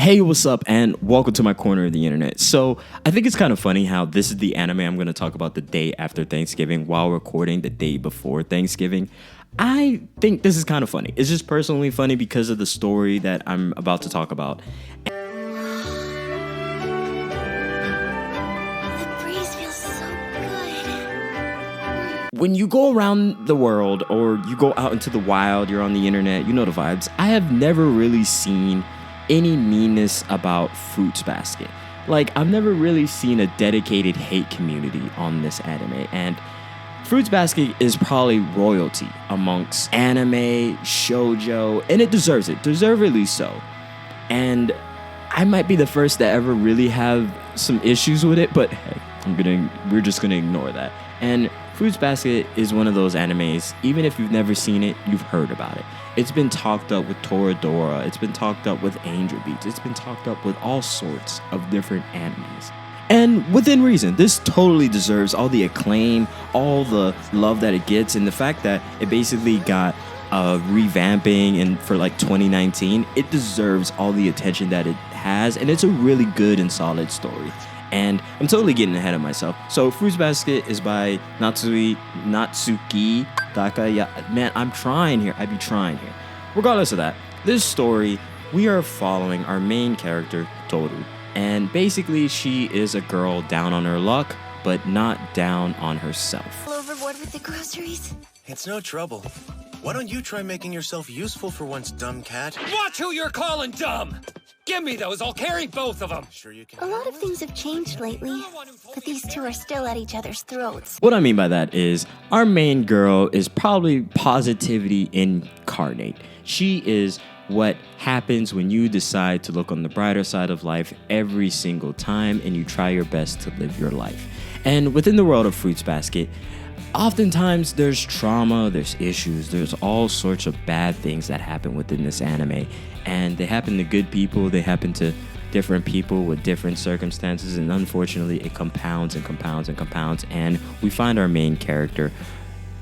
Hey, what's up, and welcome to my corner of the internet. So, I think it's kind of funny how this is the anime I'm going to talk about the day after Thanksgiving while recording the day before Thanksgiving. I think this is kind of funny. It's just personally funny because of the story that I'm about to talk about. The breeze feels so good. When you go around the world or you go out into the wild, you're on the internet, you know the vibes. I have never really seen any meanness about Fruits Basket. Like, I've never really seen a dedicated hate community on this anime, and Fruits Basket is probably royalty amongst anime, shoujo, and it deserves it, deservedly so. And I might be the first to ever really have some issues with it, but hey, we're just gonna ignore that. And Fruits Basket is one of those animes, even if you've never seen it, you've heard about it. It's been talked up with Toradora, it's been talked up with Angel Beats, it's been talked up with all sorts of different animes. And within reason, this totally deserves all the acclaim, all the love that it gets, and the fact that it basically got revamping and for like 2019, it deserves all the attention that it has, and it's a really good and solid story. And I'm totally getting ahead of myself. So Fruits Basket is by Natsuki Takaya. Man, I'm trying here. I be trying here. Regardless of that, this story, we are following our main character, Toru. And basically, she is a girl down on her luck, but not down on herself. Overboard with the groceries. It's no trouble. Why don't you try making yourself useful for once, dumb cat? Watch who you're calling dumb! Give me those, I'll carry both of them. Sure you can. A lot of things have changed lately, but these two are still at each other's throats. What I mean by that is our main girl is probably positivity incarnate. She is what happens when you decide to look on the brighter side of life every single time and you try your best to live your life. And within the world of Fruits Basket, oftentimes there's trauma, there's issues, there's all sorts of bad things that happen within this anime. And they happen to good people, they happen to different people with different circumstances, and unfortunately it compounds and compounds and compounds, and we find our main character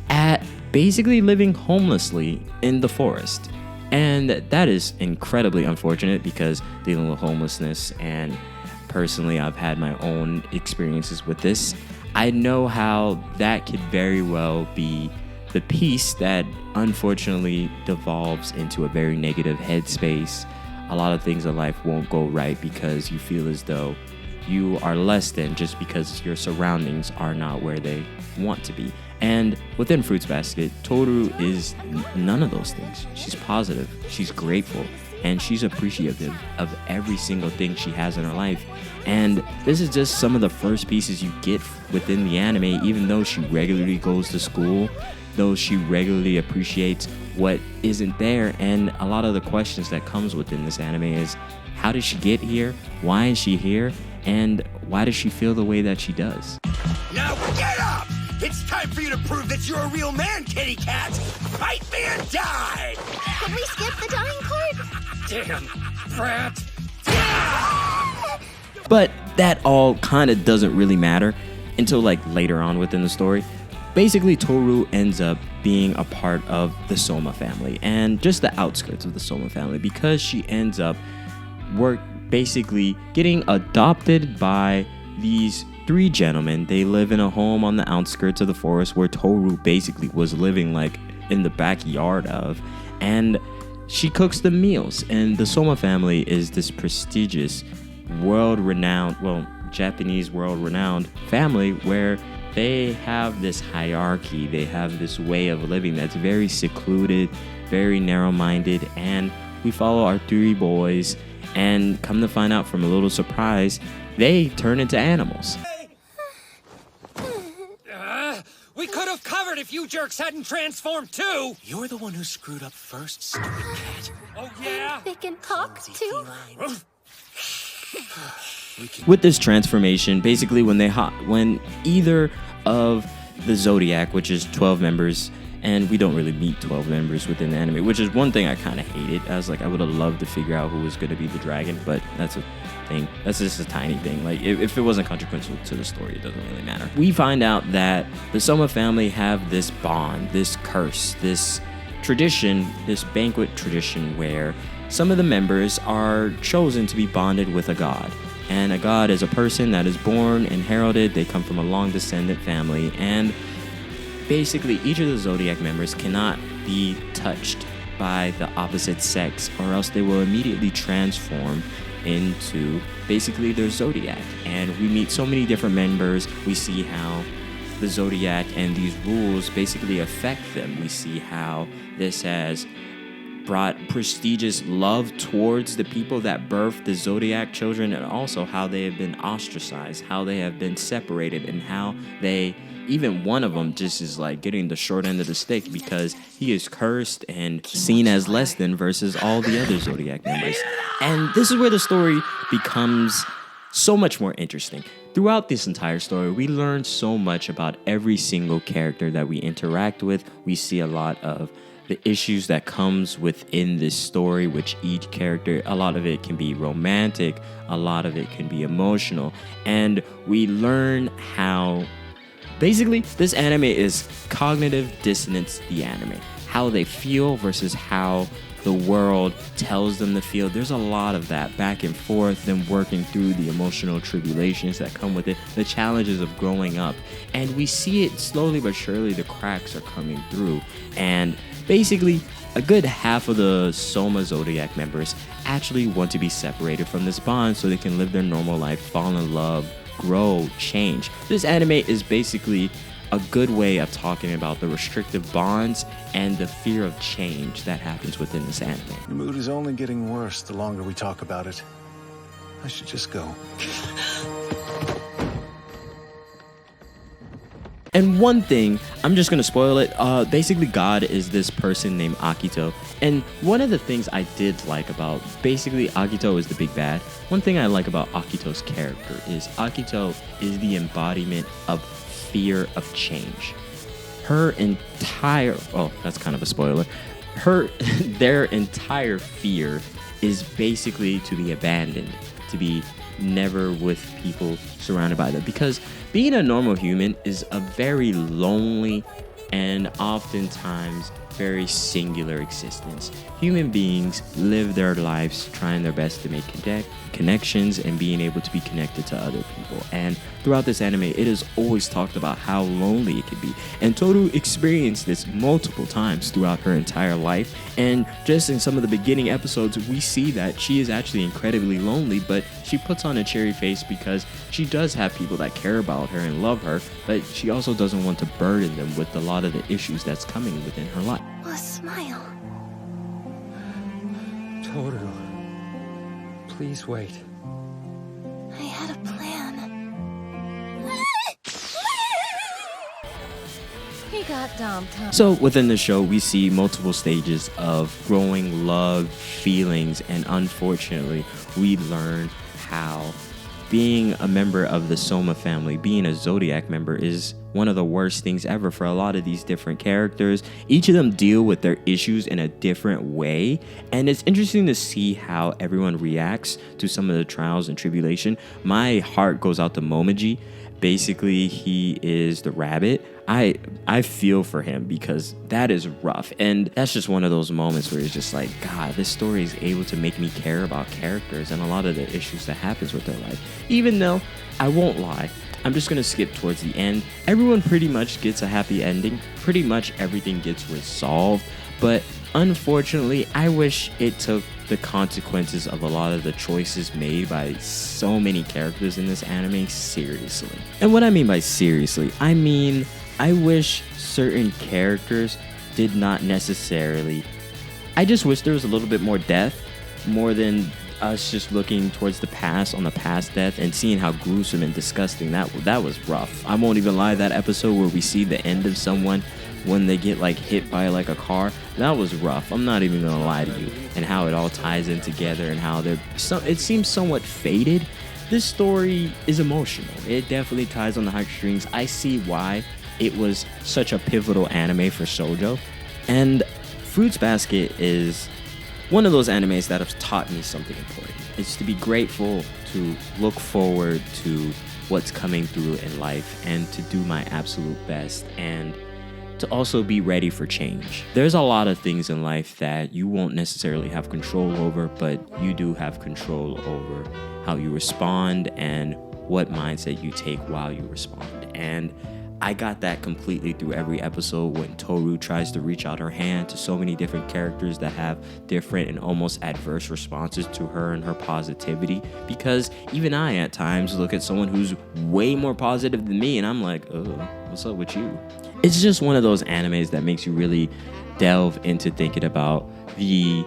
at basically living homelessly in the forest. And that is incredibly unfortunate because dealing with homelessness, and personally I've had my own experiences with this, I know how that could very well be the piece that unfortunately devolves into a very negative headspace. A lot of things in life won't go right because you feel as though you are less than just because your surroundings are not where they want to be. And within Fruits Basket, Toru is none of those things. She's positive, she's grateful, and she's appreciative of every single thing she has in her life. And this is just some of the first pieces you get within the anime, even though she regularly goes to school, though she regularly appreciates what isn't there. And a lot of the questions that comes within this anime is, how did she get here? Why is she here? And why does she feel the way that she does? Now get up! It's time for you to prove that you're a real man, kitty cat! Fight me and die! Could we skip the dying part? Damn, brat! But that all kind of doesn't really matter until like later on within the story. Basically, Toru ends up being a part of the Soma family and just the outskirts of the Soma family because she ends up basically getting adopted by these three gentlemen. They live in a home on the outskirts of the forest where Toru basically was living like in the backyard of, and she cooks the meals. And the Soma family is this prestigious, Japanese world-renowned family where they have this hierarchy, they have this way of living that's very secluded, very narrow-minded, and we follow our three boys, and come to find out from a little surprise, they turn into animals. We could have covered if you jerks hadn't transformed too! You're the one who screwed up first, stupid cat. Oh yeah? They can talk too? With this transformation, basically when either of the Zodiac, which is 12 members, and we don't really meet 12 members within the anime, which is one thing I kind of hated. I was like, I would have loved to figure out who was going to be the dragon, but that's a thing. That's just a tiny thing. Like, if it wasn't consequential to the story, it doesn't really matter. We find out that the Soma family have this bond, this curse, this tradition, this banquet tradition where some of the members are chosen to be bonded with a god. And a god is a person that is born and heralded. They come from a long descendant family. And basically, each of the Zodiac members cannot be touched by the opposite sex, or else they will immediately transform into basically their Zodiac. And we meet so many different members. We see how the Zodiac and these rules basically affect them. We see how this has brought prestigious love towards the people that birthed the Zodiac children, and also how they have been ostracized, how they have been separated, and how they, even one of them just is like getting the short end of the stick because he is cursed and seen as less than versus all the other Zodiac members. And this is where the story becomes so much more interesting. Throughout this entire story, we learn so much about every single character that we interact with. We see a lot of the issues that comes within this story, which each character, a lot of it can be romantic, a lot of it can be emotional, and we learn how basically this anime is cognitive dissonance, the anime, how they feel versus how the world tells them to feel. There's a lot of that back and forth, them working through the emotional tribulations that come with it, the challenges of growing up. And we see it slowly but surely, the cracks are coming through. And basically, a good half of the Soma Zodiac members actually want to be separated from this bond so they can live their normal life, fall in love, grow, change. This anime is basically a good way of talking about the restrictive bonds and the fear of change that happens within this anime. The mood is only getting worse the longer we talk about it. I should just go. And one thing, I'm just going to spoil it. Basically, God is this person named Akito. And one of the things I did like about, basically, Akito is the big bad. One thing I like about Akito's character is Akito is the embodiment of fear of change. Her entire, oh, that's kind of a spoiler. Their entire fear is basically to be abandoned, to be never with people surrounded by them. Because being a normal human is a very lonely and oftentimes very singular existence. Human beings live their lives trying their best to make connections and being able to be connected to other people. And throughout this anime, it is always talked about how lonely it can be. And Toru experienced this multiple times throughout her entire life. And just in some of the beginning episodes, we see that she is actually incredibly lonely, but she puts on a cheery face because she does have people that care about her and love her, but she also doesn't want to burden them with a lot of the issues that's coming within her life. A smile. Toru, please wait. I had a plan. He got dumped, huh? So within the show, we see multiple stages of growing love, feelings, and unfortunately, we learn how being a member of the Soma family, being a Zodiac member, is one of the worst things ever for a lot of these different characters. Each of them deal with their issues in a different way, and it's interesting to see how everyone reacts to some of the trials and tribulation. My heart goes out to Momiji. Basically, he is the rabbit. I feel for him because that is rough, and that's just one of those moments where it's just like, God, this story is able to make me care about characters and a lot of the issues that happens with their life. Even though, I won't lie, I'm just gonna skip towards the end. Everyone pretty much gets a happy ending. Pretty much everything gets resolved, but unfortunately, I wish it took the consequences of a lot of the choices made by so many characters in this anime seriously. And what I mean by seriously, I mean, I wish certain characters did not necessarily... I just wish there was a little bit more death, more than us just looking towards the past on the past death and seeing how gruesome and disgusting that was rough. I won't even lie, that episode where we see the end of someone when they get like hit by like a car, that was rough. I'm not even gonna lie to you. And how it all ties in together and how it seems somewhat faded. This story is emotional. It definitely ties on the heartstrings. I see why it was such a pivotal anime for shoujo. And Fruits Basket is one of those animes that have taught me something important. It's to be grateful, to look forward to what's coming through in life, and to do my absolute best, and to also be ready for change. There's a lot of things in life that you won't necessarily have control over, but you do have control over how you respond and what mindset you take while you respond. And I got that completely through every episode when Toru tries to reach out her hand to so many different characters that have different and almost adverse responses to her and her positivity. Because even I at times look at someone who's way more positive than me and I'm like, oh, what's up with you? It's just one of those animes that makes you really delve into thinking about the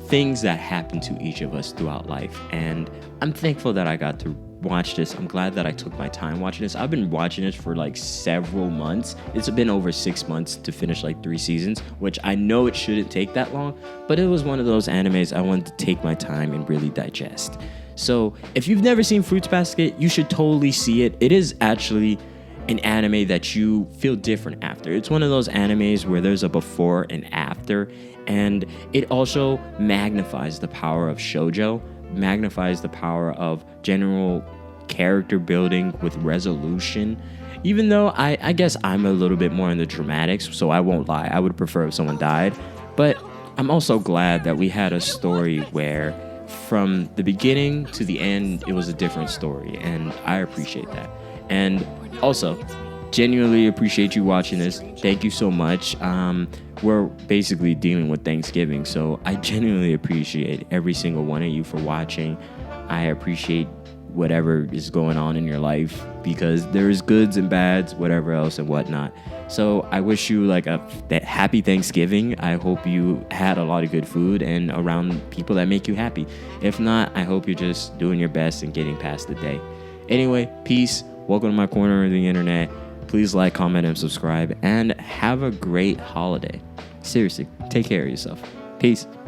things that happen to each of us throughout life. And I'm thankful that I got to watch this. I'm glad that I took my time watching this. I've been watching this for like several months. It's been over 6 months to finish like 3 seasons, which I know it shouldn't take that long, but it was one of those animes I wanted to take my time and really digest. So if you've never seen Fruits Basket, you should totally see it. It is actually an anime that you feel different after. It's one of those animes where there's a before and after, and it also magnifies the power of shoujo, magnifies the power of general character building with resolution. Even though I guess I'm a little bit more in the dramatics, so I won't lie, I would prefer if someone died. But I'm also glad that we had a story where from the beginning to the end, it was a different story, and I appreciate that. And also, genuinely appreciate you watching this. Thank you so much. We're basically dealing with Thanksgiving, so I genuinely appreciate every single one of you for watching. I appreciate whatever is going on in your life because there's goods and bads, whatever else and whatnot. So I wish you like a happy Thanksgiving. I hope you had a lot of good food and around people that make you happy. If not, I hope you're just doing your best and getting past the day. Anyway, peace. Welcome to my corner of the internet. Please like, comment, and subscribe, and have a great holiday. Seriously, take care of yourself. Peace.